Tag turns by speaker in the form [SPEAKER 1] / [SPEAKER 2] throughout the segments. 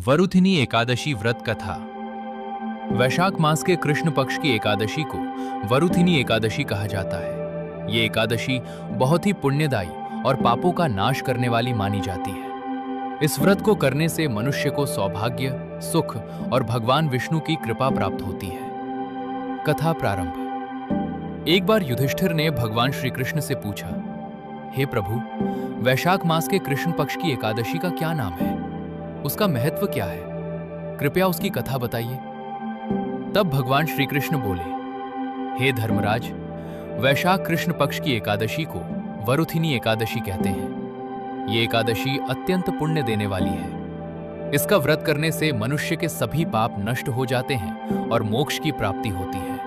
[SPEAKER 1] वरुथिनी एकादशी व्रत कथा। वैशाख मास के कृष्ण पक्ष की एकादशी को वरुथिनी एकादशी कहा जाता है। ये एकादशी बहुत ही पुण्यदायी और पापों का नाश करने वाली मानी जाती है। इस व्रत को करने से मनुष्य को सौभाग्य, सुख और भगवान विष्णु की कृपा प्राप्त होती है। कथा प्रारंभ। एक बार युधिष्ठिर ने भगवान श्री कृष्ण से पूछा, हे प्रभु, वैशाख मास के कृष्ण पक्ष की एकादशी का क्या नाम है? उसका महत्व क्या है? कृपया उसकी कथा बताइए। तब भगवान श्री कृष्ण बोले, हे धर्मराज, वैशाख कृष्ण पक्ष की एकादशी को वरुथिनी एकादशी कहते हैं। ये एकादशी अत्यंत पुण्य देने वाली है। इसका व्रत करने से मनुष्य के सभी पाप नष्ट हो जाते हैं और मोक्ष की प्राप्ति होती है।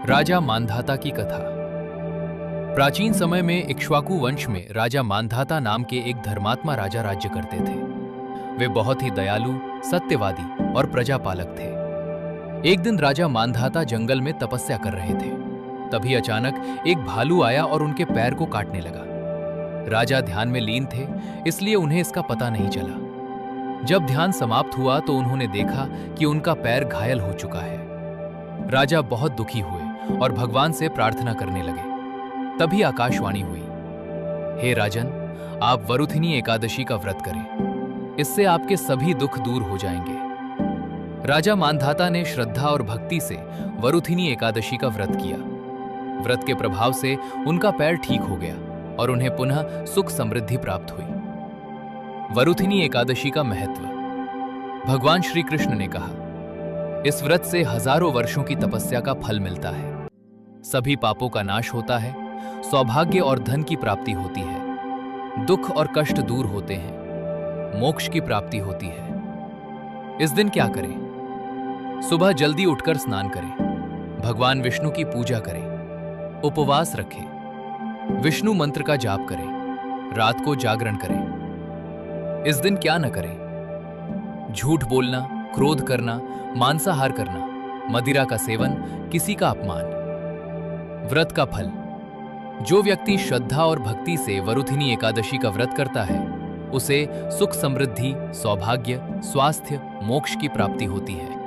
[SPEAKER 1] राजा मांधाता की कथा। प्राचीन समय में इक्ष्वाकु वंश में राजा मांधाता नाम के एक धर्मात्मा राजा राज्य करते थे। वे बहुत ही दयालु, सत्यवादी और प्रजापालक थे। एक दिन राजा मांधाता जंगल में तपस्या कर रहे थे। तभी अचानक एक भालू आया और उनके पैर को काटने लगा। राजा ध्यान में लीन थे, इसलिए उन्हें इसका पता नहीं चला। जब ध्यान समाप्त हुआ तो उन्होंने देखा कि उनका पैर घायल हो चुका है। राजा बहुत दुखी हुए और भगवान से प्रार्थना करने लगे। तभी आकाशवाणी हुई, हे राजन, आप वरुथिनी एकादशी का व्रत करें। इससे आपके सभी दुख दूर हो जाएंगे। राजा मांधाता ने श्रद्धा और भक्ति से वरुथिनी एकादशी का व्रत किया। व्रत के प्रभाव से उनका पैर ठीक हो गया और उन्हें पुनः सुख समृद्धि प्राप्त हुई। वरुथिनी एकादशी का महत्व। भगवान श्री कृष्ण ने कहा, इस व्रत से हजारों वर्षों की तपस्या का फल मिलता है। सभी पापों का नाश होता है, सौभाग्य और धन की प्राप्ति होती है, दुख और कष्ट दूर होते हैं, मोक्ष की प्राप्ति होती है। इस दिन क्या करें? सुबह जल्दी उठकर स्नान करें, भगवान विष्णु की पूजा करें, उपवास रखें, विष्णु मंत्र का जाप करें, रात को जागरण करें। इस दिन क्या न करें? झूठ बोलना, क्रोध करना, मांसाहार करना, मदिरा का सेवन, किसी का अपमान। व्रत का फल। जो व्यक्ति श्रद्धा और भक्ति से वरुथिनी एकादशी का व्रत करता है, उसे सुख समृद्धि, सौभाग्य, स्वास्थ्य, मोक्ष की प्राप्ति होती है।